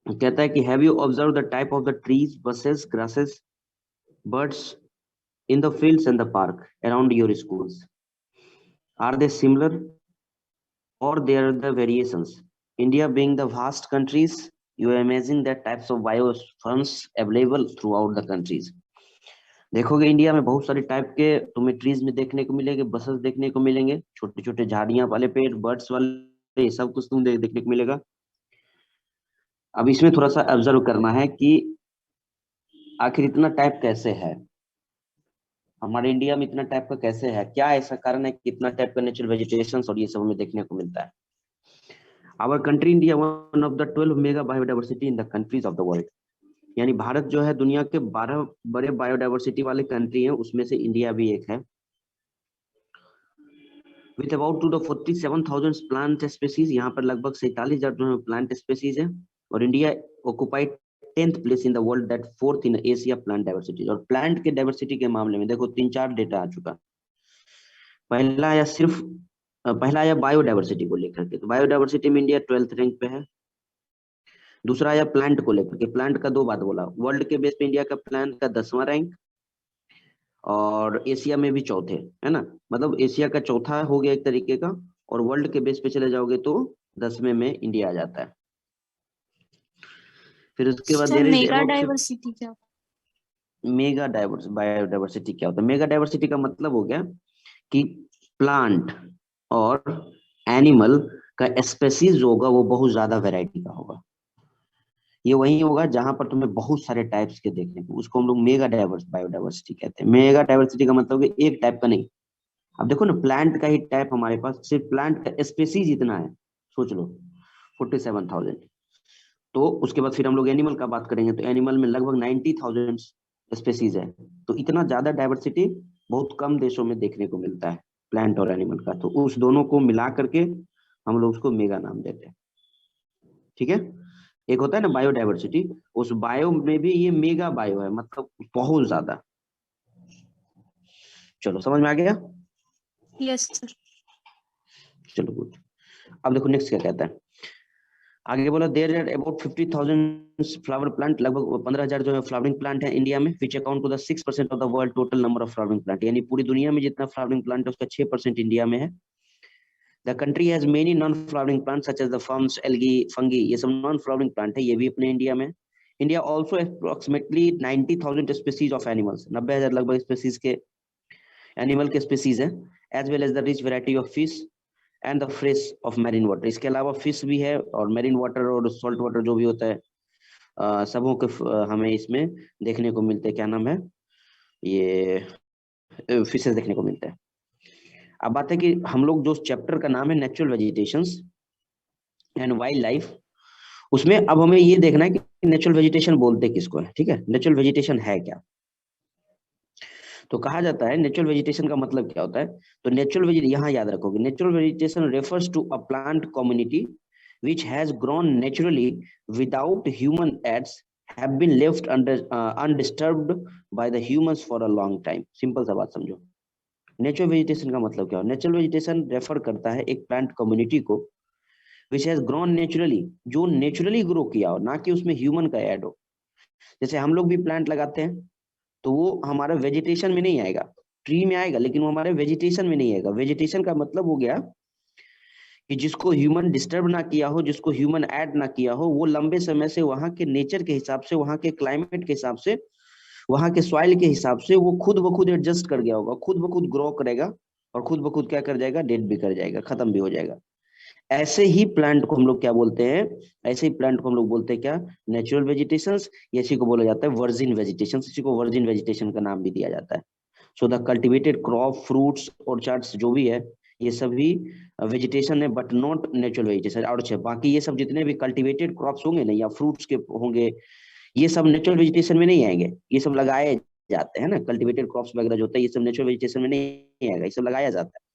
कहता है कि have you observe the type of the trees, buses, grasses, birds in the fields and the park around your schools? Are they similar or there are the variations? India being the vast countries, you imagine that types of biospheres available throughout the countries. देखोगे India में बहुत सारे type के तुम्हें trees में देखने को मिलेंगे, बसेस देखने को मिलेंगे, छोटे छोटे झाड़ियां वाले पेड़, बर्ड्स वाले, ये सब कुछ तुम देखने को मिलेगा। अब इसमें थोड़ा सा ऑब्जर्व करना है कि आखिर इतना टाइप कैसे है, हमारे इंडिया में इतना टाइप का कैसे है, क्या ऐसा कारण है कि इतना टाइप का नेचुरल वेजिटेशन और ये सब हमें देखने को मिलता है। Our country India one of the 12 mega biodiversity in the countries of the world, यानी भारत जो है दुनिया के 12 बड़े बायोडाइवर्सिटी वाले कंट्री हैं, उसमें से इंडिया भी एक है। With about to the 47,000 plant species, यहाँ पर लगभग 47,000 जो है प्लांट स्पीसीज है, और India occupied 10th place in the world, that 4th in Asia plant diversity. और प्लांट के डाइवर्सिटी के मामले में देखो 3-4 डेटा आ चुका। पहला आया बायोडाइवर्सिटी को लेकर के, तो बायोडाइवर्सिटी में इंडिया 12th रैंक पे है। दूसरा आया प्लांट को लेकर के, प्लांट का 2 बात बोला, वर्ल्ड के बेस पे इंडिया का प्लांट का 10वां रैंक, और एशिया में भी चौथे, है ना, मतलब एशिया का चौथा हो गया एक तरीके का, और वर्ल्ड के बेस पे चले जाओगे तो 10वें में इंडिया आ जाता है। फिर उसके बाद sir there is mega about diversity क्या? मेगा बायोडाइवर्सिटी क्या होता है? मेगा डाइवर्सिटी का मतलब हो गया कि प्लांट और एनिमल का स्पेसीज जो होगा वो बहुत ज्यादा वैरायटी का होगा। ये वही होगा जहां पर तुम्हें बहुत सारे टाइप्स के देखने को, उसको हम लोग मेगा डाइवर्स बायोडाइवर्सिटी कहते हैं। मेगा डाइवर्सिटी का मतलब कि एक टाइप का नहीं। अब देखो ना, प्लांट का ही टाइप हमारे पास, सिर्फ प्लांट का स्पेसीज इतना है, सोच लो 47,000। तो उसके बाद फिर हम लोग एनिमल का बात करेंगे, तो एनिमल में लगभग 90,000 स्पेसीज है। तो इतना ज्यादा डाइवर्सिटी बहुत कम देशों में देखने को मिलता है, प्लांट और एनिमल का। तो उस दोनों को मिला करके हम लोग उसको मेगा नाम देते हैं, ठीक है। एक होता है ना बायोडाइवर्सिटी, उस बायो में भी ये मेगा बायो है, मतलब बहुत ज्यादा। चलो समझ में आ गया। Yes sir. चलो गुड। अब देखो नेक्स्ट क्या कहता है, आगे बोला there are about 50,000 flower plant, लगभग 15,000 जो है फ्लावरिंग प्लांट है इंडिया में, which account to the 6% of the world total number of flowering plant, यानी पूरी दुनिया में जितना फ्लावरिंग प्लांट है उसका 6% इंडिया में है। The country has many non flowering plant such as the ferns, algae, fungi, ये सब नॉन फ्लावरिंग प्लांट है, ये भी अपने इंडिया में। India also approximately 90,000 species of animals, 90,000 लगभग स्पीसीज के एनिमल के स्पीसीज है, as well as the rich variety of fish and the fresh of marine water. इसके अलावा फिश भी है, और मैरीन वाटर और सॉल्ट वाटर जो भी होता है, सबों के हमें इसमें देखने को मिलते हैं। क्या नाम है, ये फिशेस देखने को मिलते हैं। अब बात है कि हम लोग जो चैप्टर का नाम है natural vegetations and wild life, उसमें अब हमें ये देखना है कि नेचुरल वेजिटेशन बोलते किसको है, ठीक है, नेचुरल वेजिटेशन है क्या। तो कहा जाता है नेचुरल वेजिटेशन का मतलब क्या होता है, तो नेचुरल वेजिटेशन यहाँ याद रखोगे, natural vegetation refers to a plant community which has grown naturally without human aids, have been left undisturbed by the humans for a long time। Simple सा बात समझो, नेचुरल वेजिटेशन का मतलब क्या हो, नेचुरल वेजिटेशन रेफर करता है एक प्लांट कम्युनिटी को विच हैज ग्रोन नेचुरली, जो नेचुरली ग्रो किया हो, ना कि उसमें ह्यूमन का ऐड हो। जैसे हम लोग भी प्लांट लगाते हैं तो वो हमारा वेजिटेशन में नहीं आएगा, ट्री में आएगा, लेकिन वो हमारे वेजिटेशन में नहीं आएगा। वेजिटेशन का मतलब हो गया कि जिसको ह्यूमन डिस्टर्ब ना किया हो, जिसको ह्यूमन ऐड ना किया हो, वो लंबे समय से वहां के नेचर के हिसाब से, वहां के क्लाइमेट के हिसाब से, वहां के सॉइल के हिसाब से वो खुद ब खुद एडजस्ट कर गया होगा, खुद ब खुद ग्रो करेगा, और खुद ब खुद क्या कर जाएगा, डेड भी कर जाएगा, खत्म भी हो जाएगा। ऐसे ही प्लांट को हम लोग क्या बोलते हैं, ऐसे ही प्लांट को हम लोग बोलते हैं क्या, नेचुरल वेजिटेशंस। इसी को बोला जाता है वर्जिन वेजिटेशन, इसी को वर्जिन वेजिटेशन का नाम भी दिया जाता है। So the cultivated crop, fruits, ऑर्चार्ड्स जो भी है, ये सभी वेजिटेशन है, बट नॉट नेचुरल वेजिटेशन। और बाकी ये सब जितने भी कल्टिवेटेड क्रॉप्स होंगे ना, या फ्रूट्स के होंगे, ये सब नेचुरल वेजिटेशन में नहीं आएंगे, ये सब लगाए जाते हैं ना, कल्टिवेटेड क्रॉप्स वगैरह जो होता है ये सब नेचुरल वेजिटेशन में नहीं आएगा, ये सब लगाया जाता है।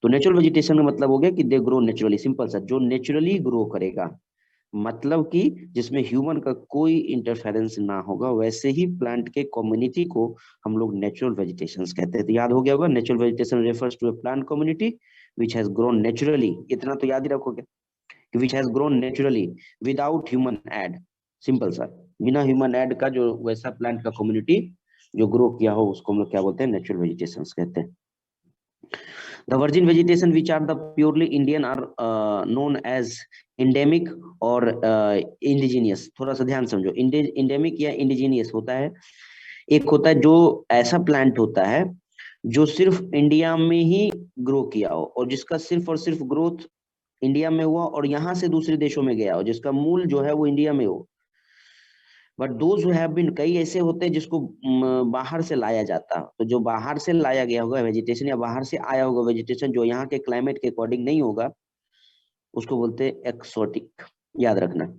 तो नेचुरल वेजिटेशन का मतलब हो गया कि दे ग्रो नेचुरली, सिंपल सा, जो नेचुरली ग्रो करेगा, मतलब कि जिसमें ह्यूमन का कोई इंटरफेरेंस ना होगा, वैसे ही प्लांट के कम्युनिटी को हम लोग नेचुरल वेजिटेशन कहते हैं। तो याद हो गया होगा, natural vegetation refers to a plant community which has grown naturally, इतना तो याद ही रखोगे, which has grown naturally without human aid, simple सा, बिना ह्यूमन एड का जो वैसा प्लांट का कम्युनिटी जो ग्रो किया हो उसको हम लोग क्या बोलते हैं, नेचुरल वेजिटेशन कहते हैं। The virgin vegetation which are the purely Indian are known as endemic और indigenous। थोड़ा सा ध्यान समझो, endemic या indigenous होता है, एक होता है जो ऐसा प्लांट होता है जो सिर्फ इंडिया में ही ग्रो किया हो और जिसका सिर्फ और सिर्फ ग्रोथ इंडिया में हुआ और यहाँ से दूसरे देशों में गया हो, जिसका मूल जो है वो इंडिया में हो। But those who have been, कई ऐसे होते हैं जिसको बाहर से लाया जाता, तो जो बाहर से लाया गया होगा वेजिटेशन या बाहर से आया होगा वेजिटेशन जो यहाँ के क्लाइमेट के अकॉर्डिंग नहीं होगा, उसको बोलते हैं एक्सोटिक। याद रखना,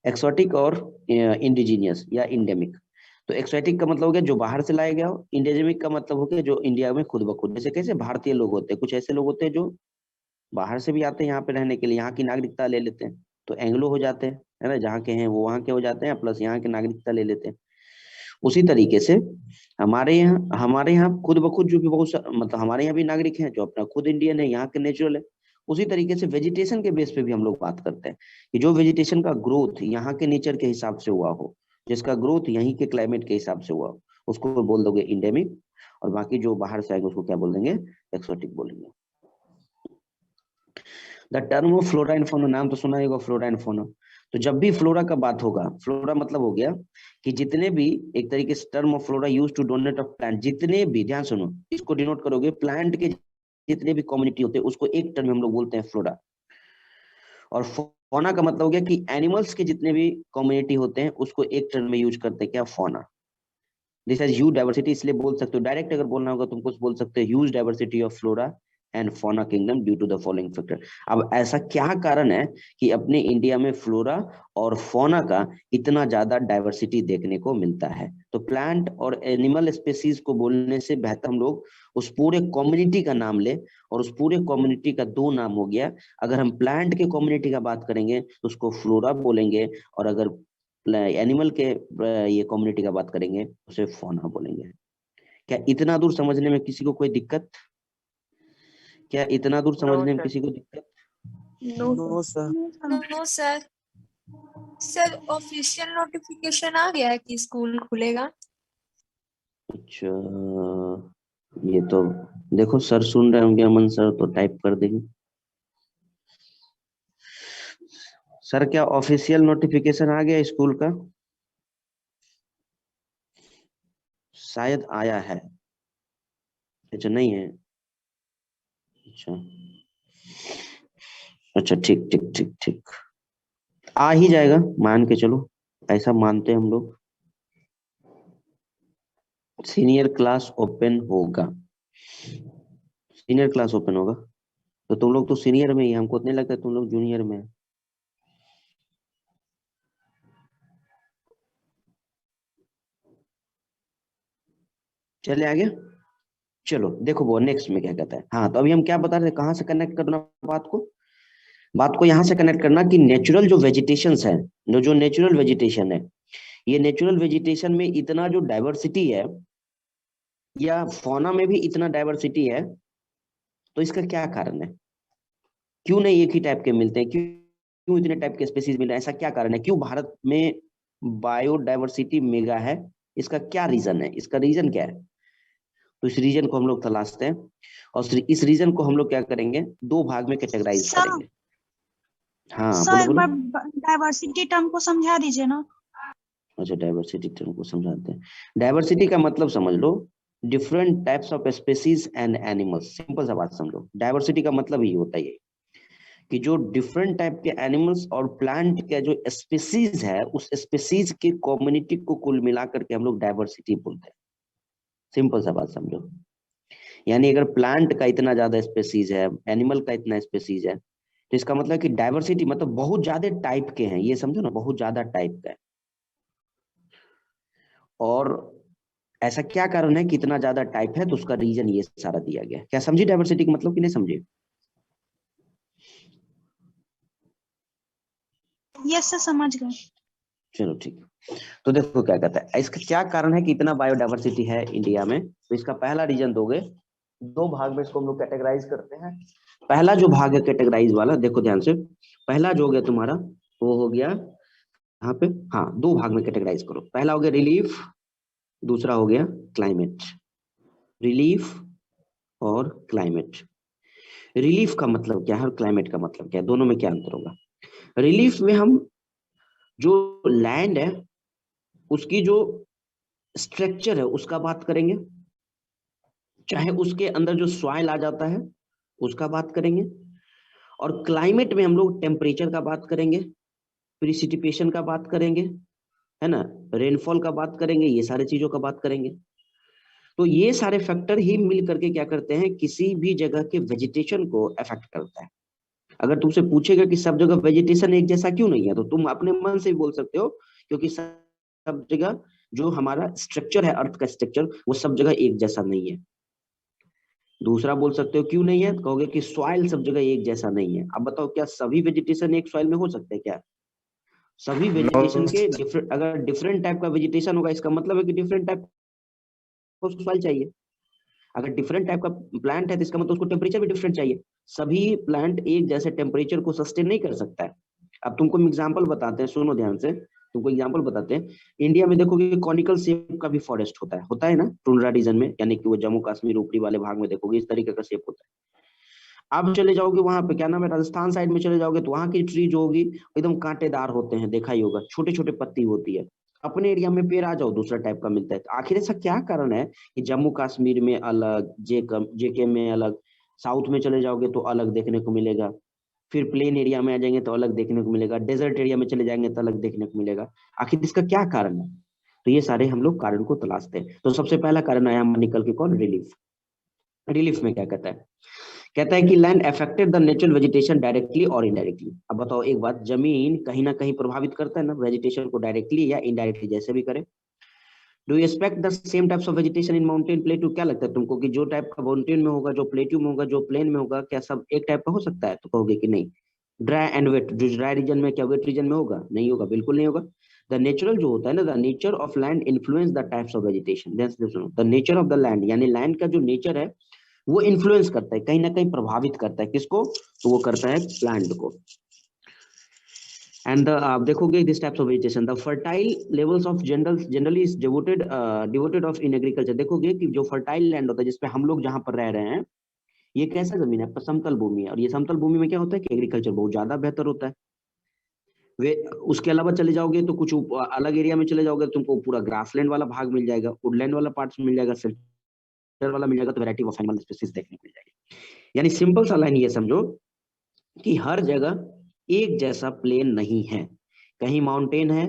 एक्सोटिक और इंडिजीनियस या इंडेमिक। तो एक्सोटिक का मतलब हो गया जो बाहर से लाया गया हो, इंडेमिक का मतलब हो गया जो इंडिया में खुद ब खुद, जैसे कैसे भारतीय लोग होते हैं, कुछ ऐसे लोग होते हैं जो बाहर से भी आते हैं यहाँ पे रहने के लिए, यहाँ की नागरिकता ले लेते हैं, तो एंग्लो हो जाते हैं, है ना, जहाँ के हैं वो वहाँ के हो जाते हैं, प्लस यहाँ की नागरिकता ले लेते हैं। उसी तरीके से हमारे यहाँ खुद ब खुद जो भी बहुत मतलब हमारे यहाँ भी नागरिक हैं जो अपना खुद इंडियन है, यहाँ के नेचुरल है। उसी तरीके से वेजिटेशन के बेस पे भी हम लोग बात करते हैं कि जो वेजिटेशन का ग्रोथ यहाँ के नेचर के हिसाब से हुआ हो, जिसका ग्रोथ यहीं के क्लाइमेट के हिसाब से हुआ हो, उसको बोल दोगे इंडेमिक, और बाकी जो बाहर से आएंगे उसको क्या बोल देंगे, एक्सोटिक बोलेंगे। The term of flora and fauna, नाम तो सुना ही होगा फ्लोरा एंड फौना। तो जब भी फ्लोरा का बात होगा, फ्लोरा मतलब हो गया कि जितने भी, एक तरीके से term of flora use to donate of plant, जितने भी, ध्यान सुनो, इसको डिनोट करोगे, प्लांट के जितने भी कम्युनिटी होते हैं उसको एक टर्म में हम लोग बोलते हैं फ्लोरा। और फौना का मतलब हो गया कि एनिमल्स के जितने भी कम्युनिटी होते हैं उसको एक टर्म में यूज करते हैं, क्या, fauna. This is huge diversity, इसलिए बोल सकते हो, डायरेक्ट अगर बोलना होगा तुमको बोल सकते हो huge diversity of flora and fauna kingdom due to the following factor. अब ऐसा क्या कारण है कि अपने इंडिया में फ्लोरा और फौना का इतना ज्यादा डाइवर्सिटी देखने को मिलता है? तो प्लांट और एनिमल स्पेसीज को बोलने से बेहतर हम लोग उस पूरे कम्युनिटी का नाम ले, और उस पूरे कम्युनिटी का दो नाम हो गया। अगर हम प्लांट के कम्युनिटी का बात करेंगे तो उसको फ्लोरा बोलेंगे, और अगर एनिमल के ये कम्युनिटी का बात करेंगे उसे फौना बोलेंगे। क्या इतना दूर समझने में किसी को कोई दिक्कत? क्या इतना दूर समझने में किसी को दिक्कत? No sir. No sir. Sir official notification आ गया है कि स्कूल खुलेगा? अच्छा, ये तो देखो सर सुन रहे होंगे, अमन सर तो टाइप कर देंगे। सर क्या ऑफिशियल नोटिफिकेशन आ गया स्कूल का? शायद आया है। अच्छा नहीं है। अच्छा अच्छा, ठीक ठीक ठीक ठीक, आ ही जाएगा, मान के चलो, ऐसा मानते हैं हम लोग। सीनियर क्लास ओपन होगा, सीनियर क्लास ओपन होगा। तो तुम लोग तो सीनियर में ही, हमको नहीं लगता तुम लोग जूनियर में है। चले आगे, चलो देखो वो नेक्स्ट में क्या कहता है। हाँ, तो अभी हम क्या बता रहे थे, कहाँ से कनेक्ट करना बात को यहाँ से कनेक्ट करना कि नेचुरल जो वेजिटेशन है, जो नेचुरल वेजिटेशन है, ये नेचुरल वेजिटेशन में इतना जो डाइवर्सिटी है, या फौना में भी इतना डाइवर्सिटी है, तो इसका क्या कारण है? क्यों नहीं एक ही टाइप के मिलते हैं, क्यों इतने टाइप के स्पीसीज मिल रहे हैं? ऐसा क्या कारण है, क्यों भारत में बायोडाइवर्सिटी मेगा है? इसका क्या रीजन है, इसका रीजन क्या है? तो इस रीजन को हम लोग तलाशते हैं, और इस रीजन को हम लोग क्या करेंगे, दो भाग में कैटेगराइज करेंगे। हाँ बोलो सर एक बोलो। बार डाइवर्सिटी टर्म को समझा दीजिए ना। अच्छा, डाइवर्सिटी टर्म को समझाते हैं। डाइवर्सिटी का मतलब समझ लो, different types of species and animals. Simple सा बात समझो, डाइवर्सिटी का मतलब ही होता है कि जो डिफरेंट टाइप के एनिमल्स और प्लांट का जो स्पेसीज है, उस स्पेसीज के कम्युनिटी को कुल मिलाकर के हम लोग डाइवर्सिटी बोलते हैं। सिंपल सा बात समझो, यानी अगर प्लांट का इतना ज्यादा स्पेसीज है, एनिमल का इतना स्पेसीज है, तो इसका मतलब कि डाइवर्सिटी मतलब बहुत ज्यादा टाइप के हैं, ये समझो ना, बहुत ज्यादा टाइप का है। और ऐसा क्या कारण है कि इतना ज्यादा टाइप है, तो उसका रीजन ये सारा दिया गया है। क्या समझी डाइवर्सिटी का मतलब कि नहीं समझे? यस सर समझ गए। चलो ठीक, तो देखो क्या कहता है, इसका क्या कारण है कि इतना बायोडाइवर्सिटी है इंडिया में। तो इसका पहला रीजन दोगे, दो भाग में इसको हम लोग कैटेगराइज करते हैं। पहला जो भाग है कैटेगराइज वाला, देखो ध्यान से, पहला जो हो गया तुम्हारा, वो हो गया यहाँ पे हाँ 2 भाग में कैटेगराइज करो। पहला हो गया रिलीफ, दूसरा हो गया क्लाइमेट। रिलीफ और क्लाइमेट। रिलीफ का मतलब क्या है और क्लाइमेट का मतलब क्या है, दोनों में क्या अंतर होगा? रिलीफ में हम जो लैंड है उसकी जो स्ट्रक्चर है उसका बात करेंगे, चाहे उसके अंदर जो सॉइल आ जाता है उसका बात करेंगे। और क्लाइमेट में हम लोग टेम्परेचर का बात करेंगे, प्रिसिपिटेशन का बात करेंगे, है ना, रेनफॉल का बात करेंगे, ये सारी चीजों का बात करेंगे। तो ये सारे फैक्टर ही मिल करके क्या करते हैं, किसी भी जगह के वेजिटेशन को अफेक्ट करता है। अगर तुमसे पूछेगा कि सब जगह वेजिटेशन एक जैसा क्यों नहीं है, तो तुम अपने मन से भी बोल सकते हो क्योंकि सब जगह जो हमारा स्ट्रक्चर है, अर्थ का स्ट्रक्चर, वो सब जगह एक जैसा नहीं है। दूसरा बोल सकते हो क्यों नहीं है, कहोगे कि सॉइल सब जगह एक जैसा नहीं है। अब बताओ क्या सभी वेजिटेशन एक सॉइल में हो सकते हैं क्या? सभी वेजिटेशन के डिफरेंट, अगर डिफरेंट टाइप का वेजिटेशन होगा इसका मतलब है कि डिफरेंट टाइप का सॉइल चाहिए। अगर डिफरेंट टाइप का प्लांट है तो इसका मतलब उसको टेम्परेचर भी डिफरेंट चाहिए। सभी प्लांट एक जैसे टेम्परेचर को सस्टेन नहीं कर सकता है। अब तुमको एग्जांपल बताते हैं, सुनो ध्यान से, तुमको एग्जांपल बताते हैं। इंडिया में देखोगे कॉनिकल शेप का भी फॉरेस्ट होता है ना, टुंड्रा रीजन में, यानी कि वो जम्मू कश्मीर ऊपरी वाले भाग में देखोगे इस तरीके का शेप होता है। आप चले जाओगे वहां पे, क्या नाम है, राजस्थान साइड में चले जाओगे तो वहां की ट्री जो होगी एकदम कांटेदार होते हैं, देखा ही होगा, छोटे छोटे पत्ती होती है। अपने एरिया में पेड़ आ जाओ दूसरा टाइप का मिलता है। तो आखिर ऐसा क्या कारण है कि जम्मू कश्मीर में अलग, जेके में अलग, साउथ में चले जाओगे तो अलग देखने को मिलेगा, फिर प्लेन एरिया में आ जाएंगे तो अलग देखने को मिलेगा, डेजर्ट एरिया में चले जाएंगे तो अलग देखने को मिलेगा। आखिर इसका क्या कारण है? तो ये सारे हम लोग कारण को तलाशते हैं। तो सबसे पहला कारण आया हमारा निकल के, कौन? रिलीफ। रिलीफ में क्या कहता है? कहता है कि land affected the natural vegetation directly और इनडायरेक्टली। अब बताओ एक बात, जमीन कहीं ना कहीं प्रभावित करता है ना वेजिटेशन को, डायरेक्टली या इनडायरेक्टली, जैसे भी करे। Do you expect the same types of vegetation in mountain प्लेटू? क्या लगता है तुमको कि जो टाइप का माउंटेन में होगा, जो प्लेटू में होगा, जो प्लेन में होगा, क्या सब एक टाइप का हो सकता है? तो कहोगे कि नहीं। ड्राई एंड वेट, जो ड्राई रीजन में क्या वेट रीजन में होगा? नहीं होगा, बिल्कुल नहीं होगा। द नेचुरल जो होता है ना, the nature of land influence the types of vegetation. The nature of the land, यानी लैंड का जो नेचर है वो इन्फ्लुएंस करता है, कहीं ना कहीं प्रभावित करता है, किसको? तो वो करता है प्लांट को। एंड आप देखोगे this types of vegetation, the fertile levels of generally is devoted of in agriculture. देखोगे कि जो फर्टाइल लैंड होता है जिसपे हम लोग जहां पर रह रहे हैं, ये कैसा जमीन है? समतल भूमि है। और ये समतल भूमि में क्या होता है कि एग्रीकल्चर बहुत ज्यादा बेहतर होता है। वे उसके अलावा चले जाओगे तो कुछ अलग एरिया में चले जाओगे तो तुमको पूरा ग्रासलैंड वाला भाग मिल जाएगा, वुडलैंड वाला पार्ट मिल जाएगा, शेल्टर वाला मिल जाएगा, तो वैरायटी ऑफ एनिमल स्पीसीज देखने को मिल जाएगी। यानी सिंपल सा लाइन ये समझो कि हर जगह एक जैसा प्लेन नहीं है। कहीं माउंटेन है,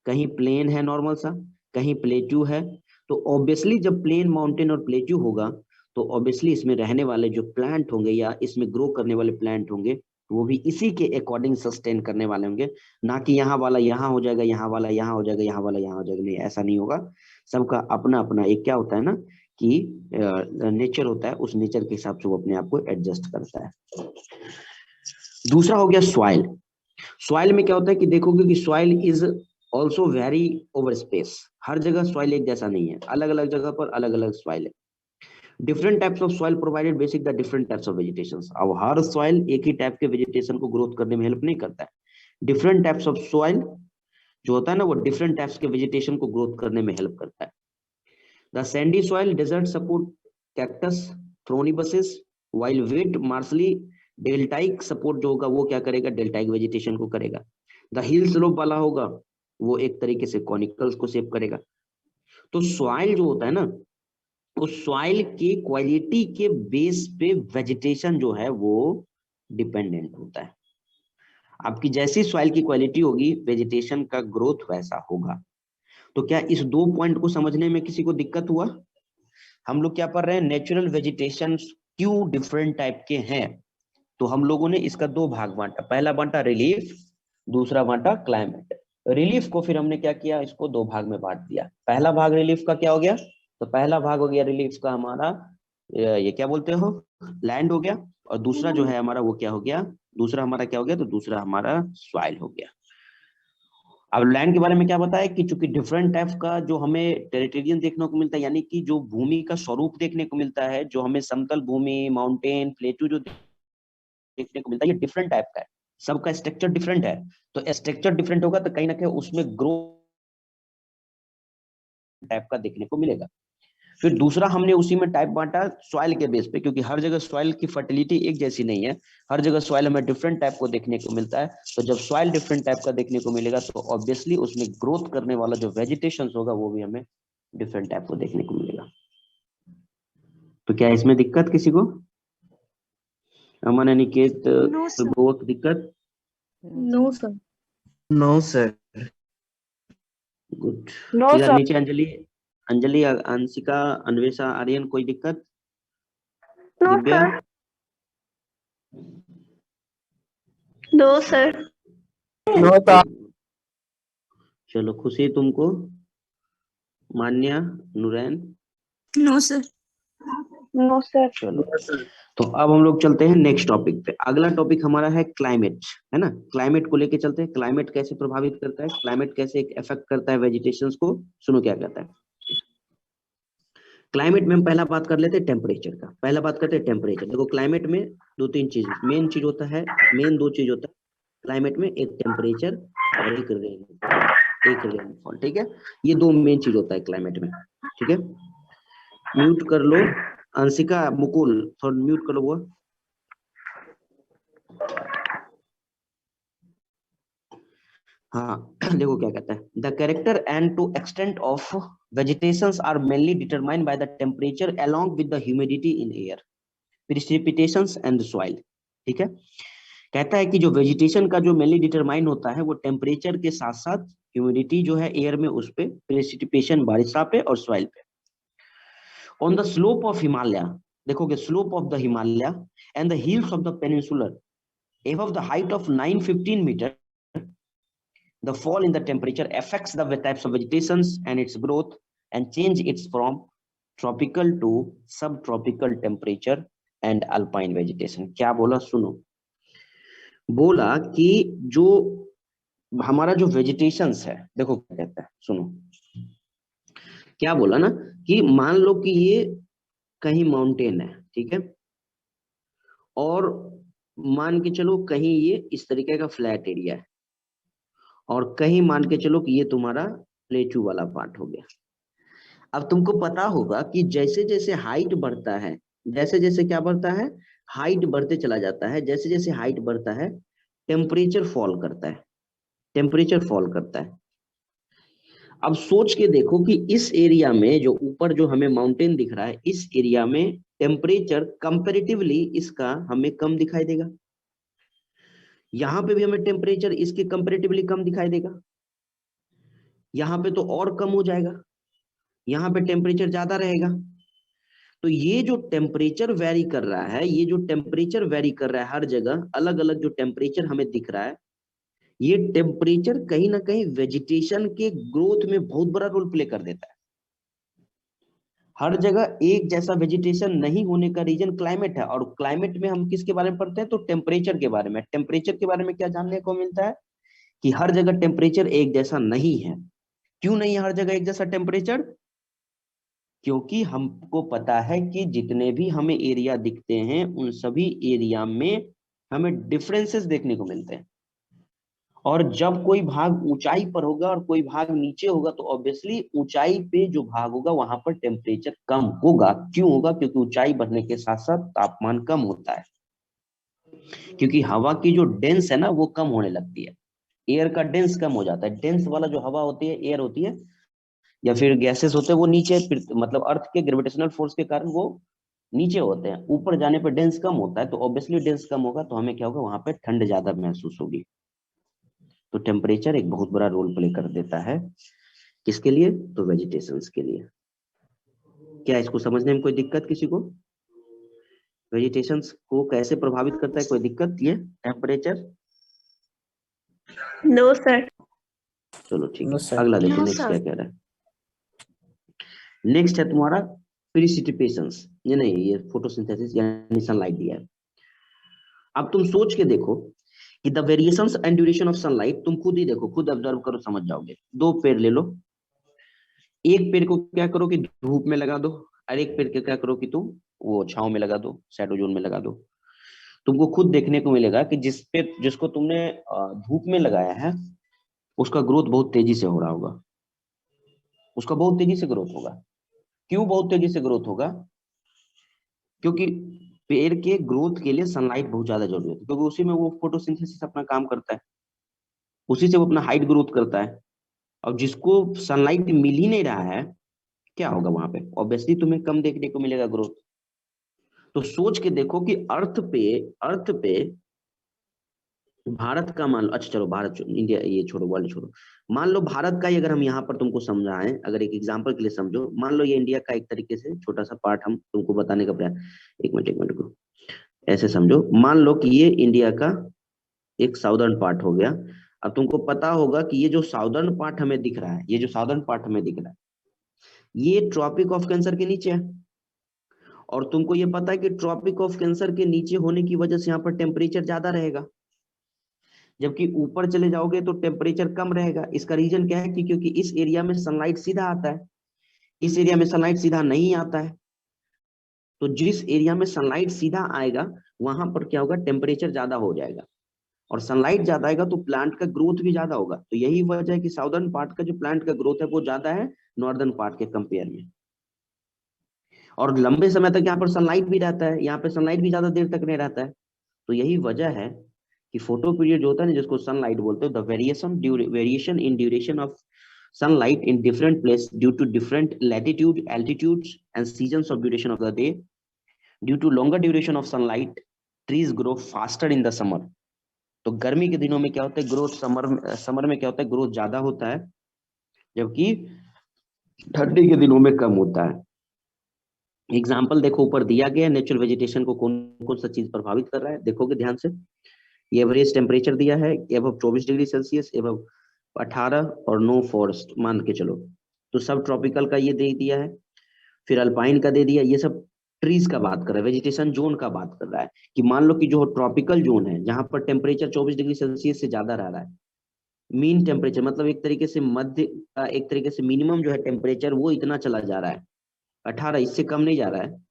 कहीं प्लेन है नॉर्मल सा, कहीं प्लेट्यू है। तो ऑब्वियसली जब प्लेन, माउंटेन और प्लेट्यू होगा तो ऑब्वियसली इसमें रहने वाले जो प्लांट होंगे या इसमें ग्रो करने वाले प्लांट होंगे वो भी इसी के अकॉर्डिंग सस्टेन करने वाले होंगे। ना कि यहाँ वाला यहाँ हो जाएगा, यहाँ वाला यहाँ हो जाएगा, यहाँ वाला यहाँ हो जाएगा, नहीं, ऐसा नहीं होगा। सबका अपना अपना एक क्या होता है ना कि नेचर होता है, उस नेचर के हिसाब से वो अपने आप को एडजस्ट करता है। दूसरा हो गया सॉइल। सॉइल में क्या होता है कि देखोगे कि soil is also very over space. हर जगह सॉइल एक जैसा नहीं है, अलग अलग जगह पर अलग अलग सॉइल है। Different types of soil provided basic the different types of vegetation. अब हर सॉइल एक ही टाइप के वेजिटेशन को ग्रोथ करने में हेल्प नहीं करता है। डिफरेंट टाइप्स ऑफ सॉइल जो होता है ना, वो डिफरेंट टाइप्स के वेजिटेशन को ग्रोथ करने में हेल्प करता है। The sandy soil desert support cactus, thorny bushes, while wet marshy deltaic support जो होगा वो क्या करेगा? डेल्टाइक वेजिटेशन को करेगा। द हिल स्लोप वाला होगा वो एक तरीके से कॉनिकल्स को सेव करेगा। तो सॉइल जो होता है ना, उस सॉइल की क्वालिटी के बेस पे वेजिटेशन जो है वो डिपेंडेंट होता है। आपकी जैसी सॉइल की क्वालिटी होगी, वेजिटेशन का ग्रोथ वैसा होगा। तो क्या इस 2 पॉइंट को समझने में किसी को दिक्कत हुआ? हम लोग क्या पढ़ रहे हैं? नेचुरल वेजिटेशन क्यों डिफरेंट टाइप के हैं। तो हम लोगों ने इसका 2 भाग बांटा, पहला बांटा रिलीफ, दूसरा बांटा क्लाइमेट। रिलीफ को फिर हमने क्या किया, इसको 2 भाग में बांट दिया। पहला भाग रिलीफ का क्या हो गया? तो पहला भाग हो गया रिलीफ का हमारा, ये क्या बोलते हो, लैंड हो गया। और दूसरा जो है हमारा वो क्या हो गया? दूसरा हमारा क्या हो गया? तो दूसरा हमारा सॉइल हो गया। अब लैंड के बारे में क्या बताया कि चूंकि डिफरेंट टाइप का जो हमें टेरिटोरियन देखने को मिलता है, यानी कि जो भूमि का स्वरूप देखने को मिलता है, जो हमें समतल भूमि, माउंटेन, प्लेटू जो देखने को मिलता है, ये डिफरेंट टाइप का है। सबका स्ट्रक्चर डिफरेंट है, तो स्ट्रक्चर डिफरेंट होगा तो कहीं ना कहीं उसमें ग्रोथ टाइप का देखने को मिलेगा। फिर दूसरा हमने उसी में टाइप बांटा सॉइल के बेस पे, क्योंकि हर जगह सॉइल की फर्टिलिटी एक जैसी नहीं है, हर जगह सॉइल हमें डिफरेंट टाइप को देखने को मिलता है। तो जब सॉइल डिफरेंट टाइप का देखने को मिलेगा तो ऑब्वियसली उसमें ग्रोथ करने वाला जो वेजिटेशन होगा वो भी हमें डिफरेंट टाइप को देखने को मिलेगा। तो क्या इसमें दिक्कत किसी को? Aman, Aniket, no sir. प्रभुवक दिक्कत? No sir. No sir. Good. No इधर सर। नीचे अंजलि, अंजलि, अंशिका, अन्वेषा, आर्यन, कोई दिक्कत? Divya? No sir. No sir. चलो, खुशी तुमको? Manya, Noorain? No sir. No sir. चलो, तो अब हम लोग चलते हैं नेक्स्ट टॉपिक पे। अगला टॉपिक हमारा है क्लाइमेट, है ना। क्लाइमेट को लेके चलते हैं। क्लाइमेट कैसे प्रभावित करता है, क्लाइमेट कैसे इफेक्ट करता है वेजिटेशंस को, सुनो क्या कहता है। क्लाइमेट में हम पहला बात कर लेते हैं टेम्परेचर का। पहला बात करते हैं टेम्परेचर। देखो, क्लाइमेट में दो तीन चीज मेन चीज होता है, मेन दो चीज होता है क्लाइमेट में, एक टेम्परेचर और एक रेनफॉल, ठीक है। ये दो मेन चीज होता है क्लाइमेट में, ठीक है। म्यूट कर लो अंशिका, मुकुल थोड़ा म्यूट कर लो वो। हाँ देखो क्या कहता है, the character and to extent of vegetations are mainly determined by the temperature along with the humidity in air, precipitations and the soil, ठीक है। कहता है कि जो वेजिटेशन का जो मेनली डिटरमाइन होता है वो टेम्परेचर के साथ साथ ह्यूमिडिटी जो है एयर में, उस पे, प्रेसिपिटेशन बारिशा पे और सॉइल पे। On the slope of Himalaya, देखोगे slope of the Himalaya and the hills of the peninsular above the height of 915 meter, the fall in the temperature affects the types of vegetations and its growth and change its from tropical to subtropical temperature and alpine vegetation। क्या बोला सुनो, बोला कि जो हमारा जो vegetations है, देखो क्या कहता है सुनो, क्या बोला ना कि मान लो कि ये कहीं माउंटेन है, ठीक है, और मान के चलो कहीं ये इस तरीके का फ्लैट एरिया है, और कहीं मान के चलो कि ये तुम्हारा प्लेटू वाला पार्ट हो गया। अब तुमको पता होगा कि जैसे जैसे हाइट बढ़ता है, जैसे जैसे क्या बढ़ता है, हाइट बढ़ते चला जाता है, जैसे जैसे हाइट बढ़ता है टेम्परेचर फॉल करता है, टेम्परेचर फॉल करता है। अब सोच के देखो कि इस एरिया में जो ऊपर जो हमें माउंटेन दिख रहा है, इस एरिया में टेम्परेचर कंपैरेटिवली इसका हमें कम दिखाई देगा, यहाँ पे भी हमें टेम्परेचर इसके कंपैरेटिवली कम दिखाई देगा, यहाँ पे तो और कम हो जाएगा, यहाँ पे टेम्परेचर ज्यादा रहेगा। तो ये जो टेम्परेचर वेरी कर रहा है, ये जो टेम्परेचर वेरी कर रहा है, हर जगह अलग अलग जो टेम्परेचर हमें दिख रहा है, ये टेम्परेचर कहीं ना कहीं वेजिटेशन के ग्रोथ में बहुत बड़ा रोल प्ले कर देता है। हर जगह एक जैसा वेजिटेशन नहीं होने का रीजन क्लाइमेट है, और क्लाइमेट में हम किसके बारे में पढ़ते हैं, तो टेम्परेचर के बारे में। टेम्परेचर के बारे में क्या जानने को मिलता है कि हर जगह टेम्परेचर एक जैसा नहीं है। क्यों नहीं है हर जगह एक जैसा टेम्परेचर? क्योंकि हमको पता है कि जितने भी हमें एरिया दिखते हैं उन सभी एरिया में हमें डिफरेंसेस देखने को मिलते हैं, और जब कोई भाग ऊंचाई पर होगा और कोई भाग नीचे होगा तो ऑब्वियसली ऊंचाई पे जो भाग होगा वहां पर टेम्परेचर कम होगा। क्यों होगा? क्योंकि ऊंचाई बढ़ने के साथ साथ तापमान कम होता है, क्योंकि हवा की जो डेंस है ना वो कम होने लगती है, एयर का डेंस कम हो जाता है। डेंस वाला जो हवा होती है, एयर होती है या फिर गैसेस होते हैं, वो नीचे मतलब अर्थ के ग्रेविटेशनल फोर्स के कारण वो नीचे होते हैं, ऊपर जाने पर डेंस कम होता है, तो ऑब्वियसली डेंस कम होगा तो हमें क्या होगा, वहां पे ठंड ज्यादा महसूस होगी। तो टेम्परेचर एक बहुत बड़ा रोल प्ले कर देता है, किसके लिए? तो वेजिटेशंस के लिए। क्या इसको समझने में कोई दिक्कत किसी को? वेजिटेशंस को कैसे प्रभावित करता है, कोई दिक्कत ये टेम्परेचर? No sir. चलो ठीक No, है, sir. अगला देखो No, नेक्स्ट sir. क्या कह रहा है। नेक्स्ट है तुम्हारा प्रिसिपिटेशंस, ये नहीं, ये फोटोसिंथेसिस यानी सनलाइट दिया है। अब तुम सोच के देखो कि the variations and duration of sunlight, तुम खुद ही देखो, खुद ऑब्जर्व करो, समझ जाओगे। दो पेड़ ले लो, एक पेड़ को क्या करो कि धूप में लगा दो, और एक पेड़ को क्या करो कि तुम वो छांव में लगा दो, शैडो जोन में लगा दो। तुमको खुद देखने को मिलेगा कि जिसको तुमने धूप में लगाया है उसका ग्रोथ बहुत तेजी से हो रहा होगा, उसका बहुत तेजी से ग्रोथ होगा। क्यों बहुत तेजी से ग्रोथ होगा? क्योंकि पेड़ के ग्रोथ के लिए सनलाइट बहुत ज्यादा जरूरी है, क्योंकि उसी में वो फोटोसिंथेसिस अपना काम करता है, उसी से वो अपना हाइट ग्रोथ करता है। और जिसको सनलाइट मिल ही नहीं रहा है, क्या होगा वहां पे? ऑब्वियसली तुम्हें कम देखने को मिलेगा ग्रोथ। तो सोच के देखो कि अर्थ पे भारत का मान लो, अच्छा चलो भारत इंडिया ये छोड़ो, वर्ल्ड छोड़ो, मान लो भारत का ही अगर हम यहाँ पर तुमको समझाएं, अगर एक एग्जांपल के लिए समझो, मान लो ये इंडिया का एक तरीके से छोटा सा पार्ट हम तुमको बताने का प्रयास, एक मिनट को ऐसे समझो, मान लो कि ये इंडिया का एक साउदर्न पार्ट हो गया। अब तुमको पता होगा कि ये जो साउदर्न पार्ट हमें दिख रहा है, ये जो साउदर्न पार्ट हमें दिख रहा है, ये ट्रॉपिक ऑफ कैंसर के नीचे है। और तुमको ये पता है कि ट्रॉपिक ऑफ कैंसर के नीचे होने की वजह से यहाँ पर टेम्परेचर ज्यादा रहेगा, जबकि ऊपर चले जाओगे तो टेम्परेचर कम रहेगा। इसका रीजन क्या है? कि क्योंकि इस एरिया में सनलाइट सीधा आता है, इस एरिया में सनलाइट सीधा नहीं आता है। तो जिस एरिया में सनलाइट सीधा आएगा वहां पर क्या होगा? टेम्परेचर ज्यादा हो जाएगा, और सनलाइट ज्यादा आएगा तो प्लांट का ग्रोथ भी ज्यादा होगा। तो यही वजह है कि साउदर्न पार्ट का जो प्लांट का ग्रोथ है वो ज्यादा है नॉर्दर्न पार्ट के कंपेयर में। और लंबे समय तक यहाँ पर सनलाइट भी रहता है, यहाँ पे सनलाइट भी ज्यादा देर तक नहीं रहता है। तो यही वजह है कि फोटो पीरियड जो होता है ना, जिसको सनलाइट बोलते हैं, the variation in duration of sunlight in different place due to different latitude, altitudes and seasons of duration of the day. Due to longer duration of sunlight, trees grow faster in the summer. तो गर्मी के दिनों में क्या होता है? Growth summer में क्या होता है? ग्रोथ ज्यादा होता है, जबकि ठंडी के दिनों में कम होता है। एग्जाम्पल देखो ऊपर दिया गया, नेचुरल वेजिटेशन को कौन कौन सा चीज प्रभावित कर रहा है, देखोगे ध्यान से। ये एवरेज टेम्परेचर दिया है एबव 24 डिग्री सेल्सियस, एबव 18 और नो फॉरेस्ट मान के चलो, तो सब ट्रॉपिकल का ये दे दिया है। फिर अल्पाइन का दे दिया। ये सब ट्रीज का बात कर रहा है, वेजिटेशन जोन का बात कर रहा है कि मान लो कि जो ट्रॉपिकल जोन है जहां पर टेम्परेचर 24 डिग्री सेल्सियस से ज्यादा रह रहा है, मीन टेम्परेचर मतलब एक तरीके से मध्य, एक तरीके से मिनिमम जो है टेम्परेचर वो इतना चला जा रहा है 18, इससे कम नहीं जा रहा है।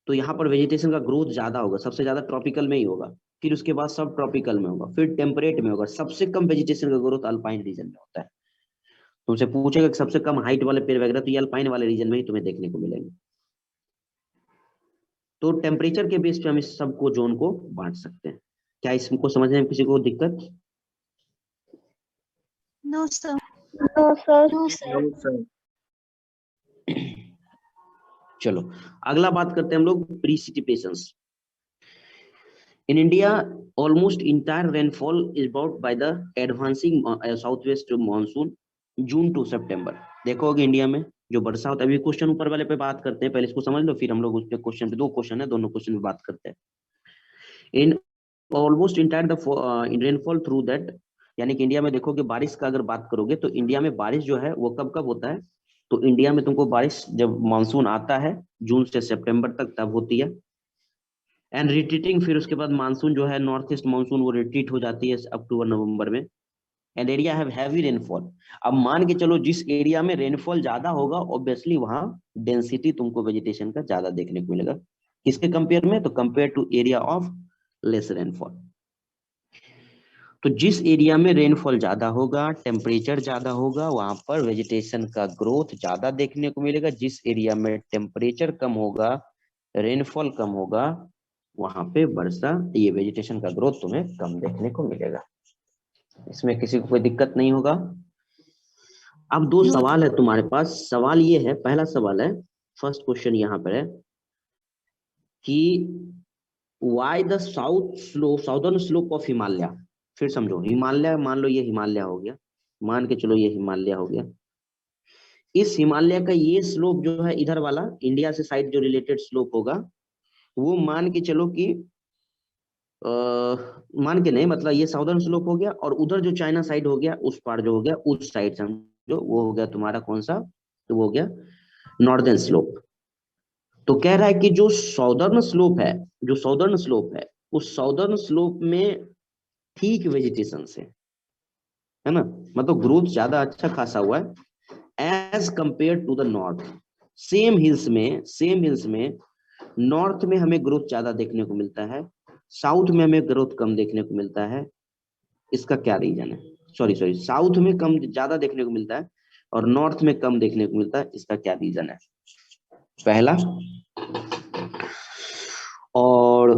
तो यहाँ पर वेजिटेशन का ग्रोथ ज्यादा होगा, सबसे ज्यादा ट्रॉपिकल में ही होगा, फिर उसके बाद सब ट्रॉपिकल में होगा, फिर टेम्परेट में होगा। सबसे कम वेजिटेशन का ग्रोथ अल्पाइन रीजन में होता है। तुमसे पूछेगा कि सबसे कम हाइट वाले पेड़ वगैरह, तो ये अल्पाइन वाले रीजन में ही तुम्हें देखने को मिलेंगे। तो टेम्परेचर के बेस पे हम इस सबको जोन को बांट सकते हैं। क्या इसको समझने में किसी को दिक्कत? No sir. No, sir. No, sir. चलो अगला बात करते हैं हम लोग प्रीसिपिटेशंस। In India, almost entire rainfall is brought by the advancing southwest monsoon, June to September। देखोगे इंडिया में जो वर्षा होता है, अभी क्वेश्चन ऊपर वाले पे बात करते हैं, पहले इसको समझ लो, फिर हम लोग उस पे क्वेश्चन पे, दो क्वेश्चन है, दोनों क्वेश्चन पे बात करते हैं। In almost entire the rainfall through that, यानी कि इंडिया में देखोगे बारिश का अगर बात करोगे तो इंडिया में बारिश जो है वो कब कब होता है? तो इंडिया में तुमको बारिश जब मानसून आता है जून से सितंबर तक, तब होती है। एंड रिट्रीटिंग, फिर उसके बाद मानसून जो है नॉर्थ ईस्ट मानसून वो रिट्रीट हो जाती है अक्टूबर नवंबर में। And area have heavy rainfall. अब मान के चलो जिस एरिया में रेनफॉल ज्यादा होगा ऑब्वियसली वहां डेंसिटी तुमको वेजिटेशन का ज्यादा देखने को मिलेगा। किसके कंपेयर में? तो compare to area of less rainfall. तो जिस एरिया में रेनफॉल ज्यादा होगा, टेम्परेचर ज्यादा होगा, वहां पर वेजिटेशन का ग्रोथ ज्यादा देखने को मिलेगा। जिस एरिया में टेम्परेचर कम होगा, रेनफॉल कम होगा, वहां पे वर्षा, ये वेजिटेशन का ग्रोथ तुम्हें कम देखने को मिलेगा। इसमें किसी को कोई दिक्कत नहीं होगा। अब दो सवाल है तुम्हारे पास। सवाल ये है, पहला सवाल है, फर्स्ट क्वेश्चन यहाँ पर है कि why the southern slope of Himalaya. फिर समझो, हिमालय मान लो ये हिमालय हो गया, मान के चलो ये हिमालय हो गया। इस हिमालय का ये स्लोप जो है इधर वाला इंडिया से साइड जो रिलेटेड स्लोप होगा, वो मान के चलो कि मान के नहीं, मतलब ये साउदर्न स्लोप हो गया, और उधर जो चाइना साइड हो गया, उस पार जो हो गया, उस साइड समझो वो हो गया तुम्हारा कौन सा? तो वो हो गया नॉर्दर्न स्लोप। तो कह रहा है कि जो साउदर्न स्लोप है, जो साउदर्न स्लोप है, उस साउदर्न स्लोप में ठीक वेजिटेशन से है ना, मतलब ग्रोथ ज्यादा अच्छा खासा हुआ है as compared to the north. Same hills में नॉर्थ में हमें ग्रोथ ज्यादा देखने को मिलता है, साउथ में हमें ग्रोथ कम देखने को मिलता है, इसका क्या रीजन है? सॉरी सॉरी, साउथ में कम ज्यादा देखने को मिलता है और नॉर्थ में कम देखने को मिलता है, इसका क्या रीजन है? पहला। और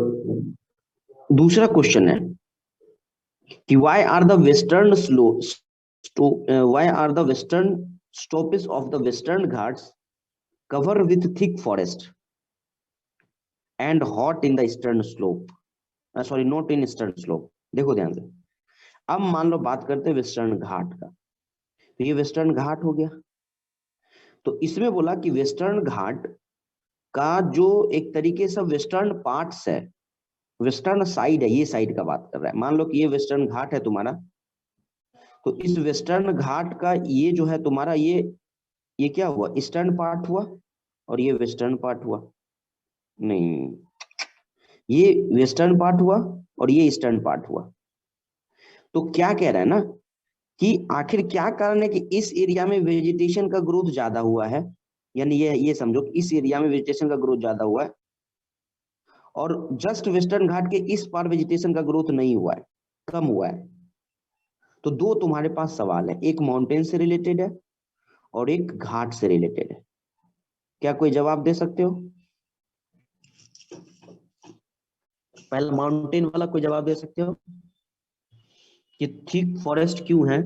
दूसरा क्वेश्चन है कि why are the western stoppes of the western ghats covered with thick forest and hot in the eastern slope? Sorry, not in eastern slope. देखो ध्यान से, अब मान लो बात करते हैं वेस्टर्न घाट का, तो ये वेस्टर्न घाट हो गया। तो इसमें बोला कि वेस्टर्न घाट का जो एक तरीके से वेस्टर्न पार्ट्स है, वेस्टर्न साइड है, ये साइड का बात कर रहा है। मान लो कि ये वेस्टर्न घाट है तुम्हारा, तो इस वेस्टर्न घाट का ये जो है तुम्हारा, ये क्या हुआ? ईस्टर्न पार्ट हुआ और ये वेस्टर्न पार्ट हुआ। नहीं, ये वेस्टर्न पार्ट हुआ और ये ईस्टर्न पार्ट हुआ। तो क्या कह रहा है ना कि आखिर क्या कारण है कि इस एरिया में वेजिटेशन का ग्रोथ ज्यादा हुआ है, यानी ये समझो कि इस एरिया में वेजिटेशन का ग्रोथ ज्यादा हुआ है और जस्ट वेस्टर्न घाट के इस पार वेजिटेशन का ग्रोथ नहीं हुआ है, कम हुआ है। तो दो तुम्हारे पास सवाल है, एक माउंटेन से रिलेटेड है और एक घाट से रिलेटेड है। क्या कोई जवाब दे सकते हो? पहला माउंटेन वाला कोई जवाब दे सकते हो कि थिक फॉरेस्ट क्यों है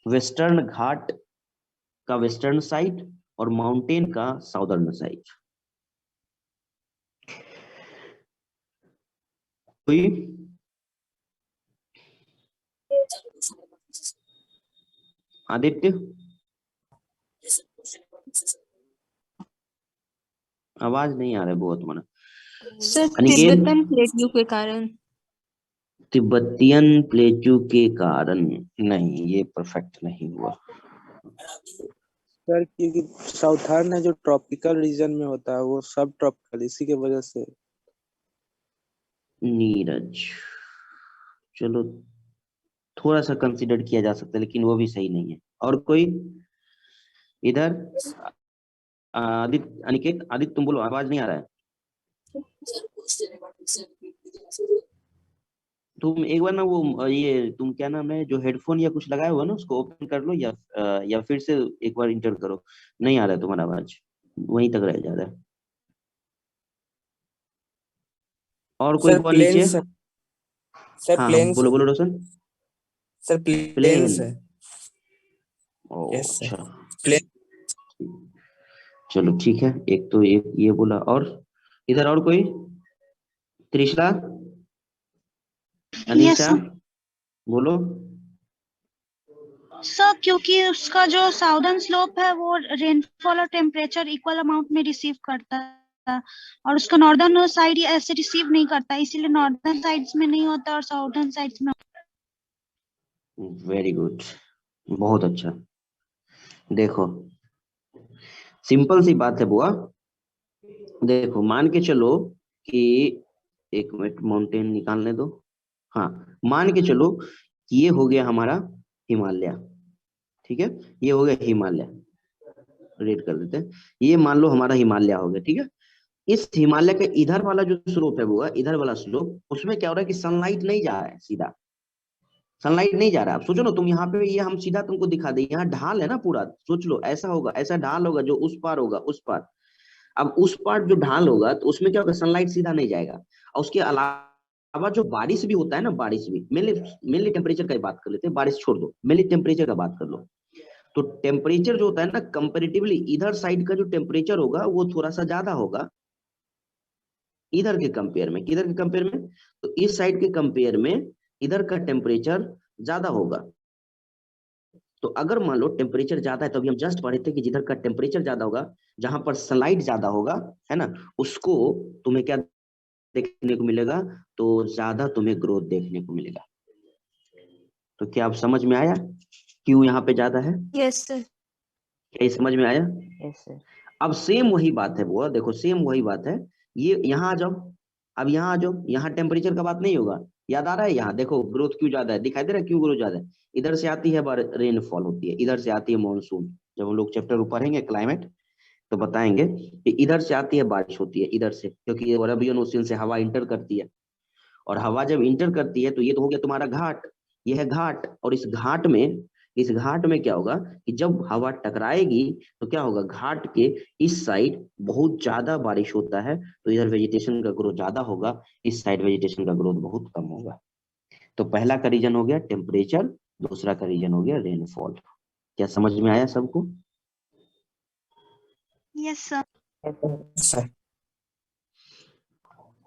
वेस्टर्न घाट का वेस्टर्न साइड और माउंटेन का साउदर्न साइड? कोई? आदित्य, आवाज नहीं आ रहा है बहुत तुम्हारा। सर अनिकेत? तिब्बतन प्लेट्यू के कारण। तिब्बतियन प्लेट्यू के कारण? नहीं, ये परफेक्ट नहीं हुआ। सर क्योंकि साउथर्न है जो ट्रॉपिकल रीजन में होता है, वो सब ट्रॉपिकल, इसी के वजह से। नीरज, चलो थोड़ा सा कंसीडर किया जा सकता है, लेकिन वो भी सही नहीं है। और कोई इधर? आदित्य, अनिकेत, आदित्य तुम बोलो, आवाज नहीं आ रहा है। तुम एक बार ना वो ये तुम क्या नाम है, जो हेडफोन या कुछ लगाया हुआ ना, उसको ओपन कर लो या फिर से एक बार इंटर करो। नहीं आ रहा है तुम्हारा आवाज, वहीं तक रह जा रहा है। और कोई सर कौन नीचे? प्लेन्स, सर हाँ हाँ, प्लेन्स, बोलो बोलो रोशन। सर प्लेन्स है। ओ यस सर, अच्छा, प्लेन। चलो ठीक है। एक तो एक ये बोला, और इधर और कोई? Trisha, yes Anisha, sir. बोलो। सर क्योंकि उसका जो साउदर्न स्लोप है वो रेनफॉल और टेम्परेचर इक्वल अमाउंट में रिसीव करता है और उसका नॉर्दर्न साइड ऐसे रिसीव नहीं करता, इसीलिए नॉर्दर्न साइड्स में नहीं होता और साउदर्न साइड्स में। वेरी गुड, बहुत अच्छा। देखो सिंपल सी बात है बुआ। देखो मान के चलो कि, एक मिनट माउंटेन निकालने दो। हाँ, मान के चलो कि ये हो गया हमारा हिमालय, ठीक है, ये हो गया हिमालय, रेड कर देते हैं। ये मान लो हमारा हिमालय हो गया, ठीक है। इस हिमालय के इधर वाला जो स्लोप है बुआ, इधर वाला स्लोप, उसमें क्या हो रहा है कि सनलाइट नहीं जा रहा है सीधा, सनलाइट नहीं जा रहा है। आप सोचो ना, तुम यहाँ पे, ये हम सीधा तुमको दिखा दे, यहाँ ढाल है ना पूरा, सोच लो ऐसा होगा, ऐसा ढाल होगा जो उस पार होगा, उस पार। अब उस पार जो ढाल होगा तो उसमें क्या होगा, सनलाइट सीधा नहीं जाएगा। और उसके अलावा जो बारिश भी होता है ना, बारिश भी मेनली टेम्परेचर का ही बात कर लेते हैं, बारिश छोड़ दो, मेनली टेम्परेचर का बात कर लो। तो टेम्परेचर जो होता है ना, कंपेरेटिवली इधर साइड का जो टेम्परेचर होगा वो थोड़ा सा ज्यादा होगा इधर के कंपेयर में। किधर के कंपेयर में? तो इस साइड के कंपेयर में इधर का टेम्परेचर ज्यादा होगा। तो अगर मान लो टेम्परेचर ज्यादा है, तो अभी हम जस्ट पढ़े थे कि जिधर का टेम्परेचर ज्यादा होगा, जहां पर सनलाइट ज्यादा होगा, है ना, उसको तुम्हें क्या देखने को मिलेगा? तो ज्यादा तुम्हें ग्रोथ देखने को मिलेगा। तो क्या आप समझ में आया क्यों यहाँ पे ज्यादा है? Yes sir. क्या ये समझ में आया? Yes sir. अब सेम वही बात है बुआ, देखो सेम वही बात है। ये यहाँ आ जाओ, अब यहाँ आ जाओ, यहाँ टेम्परेचर का बात नहीं होगा। याद आ रहा है? यहाँ देखो ग्रोथ क्यों ज्यादा है, दिखाई दे रहा है क्यों ग्रोथ ज्यादा है? इधर से आती है रेनफॉल होती है, इधर से आती है मानसून। जब हम लोग चैप्टर पढ़ेंगे क्लाइमेट तो बताएंगे कि इधर से आती है बारिश होती है, इधर से, क्योंकि अरबियन ओशियन से हवा इंटर करती है। और हवा जब इंटर करती है तो ये तो हो गया तुम्हारा घाट, ये है घाट, और इस घाट में क्या होगा कि जब हवा टकराएगी तो क्या होगा, घाट के इस साइड बहुत ज्यादा बारिश होता है, तो इधर वेजिटेशन का ग्रोथ ज्यादा होगा, इस साइड वेजिटेशन का ग्रोथ बहुत कम होगा। तो पहला का रीजन हो गया टेम्परेचर, दूसरा का रीजन हो गया रेनफॉल। क्या समझ में आया सबको? Yes sir. Sir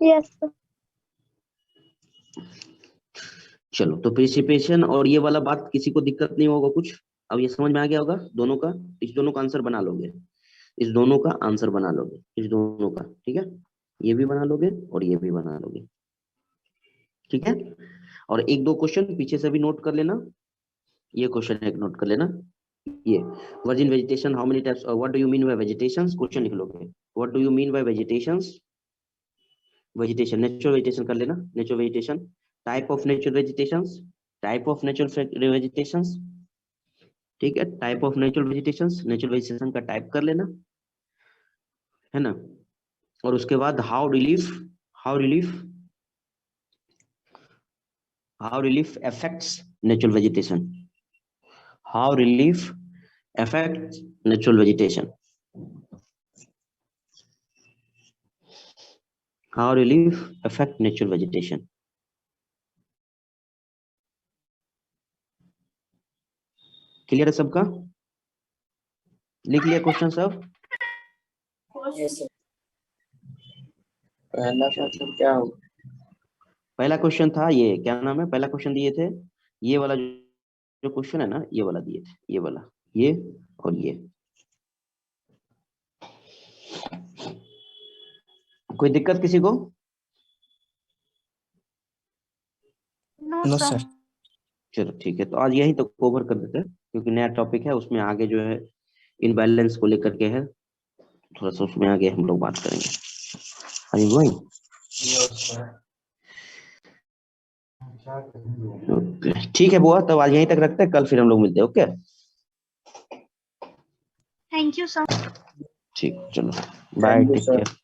Yes, sir. चलो, तो प्रेसिपिटेशन और ये वाला बात किसी को दिक्कत नहीं होगा कुछ? अब ये समझ में आ गया होगा दोनों का? इस दोनों का आंसर बना लोगे, इस दोनों का आंसर बना लोगे, इस दोनों का, ठीक है? ये भी बना लोगे और ये भी बना लोगे, ठीक है? और एक दो क्वेश्चन पीछे से भी नोट कर लेना, ये क्वेश्चन एक नोट कर लेना, ये virgin vegetation how many types, what do you mean by vegetations, question लिख लोगे, what do you mean by vegetations, vegetation, natural vegetation कर लेना, natural vegetation, type of natural vegetations, type of natural vegetations, ठीक है? Type of natural vegetations, natural vegetation का type कर लेना, है ना? और उसके बाद how relief affects natural vegetation, how relief affects natural vegetation, how relief affect natural vegetation। Clear है सबका? लिख लिया क्वेश्चन सब? पहला क्वेश्चन क्या होगा? पहला क्वेश्चन था ये, क्या नाम है, पहला क्वेश्चन दिए थे ये वाला, जो क्वेश्चन है ना, ये वाला दिए थे, ये वाला, ये और ये। कोई दिक्कत किसी को? No sir. चलो ठीक है, तो आज यही तो कवर कर देते हैं, क्योंकि नया टॉपिक है, उसमें आगे जो है इनबैलेंस को लेकर के है, थोड़ा सा उसमें आगे हम लोग बात करेंगे। Are you going? Okay, ठीक है बुआ, तब आज यहीं तक रखते हैं, कल फिर हम लोग मिलते हैं। Okay, thank you sir. ठीक, चलो बाय, टेक केयर।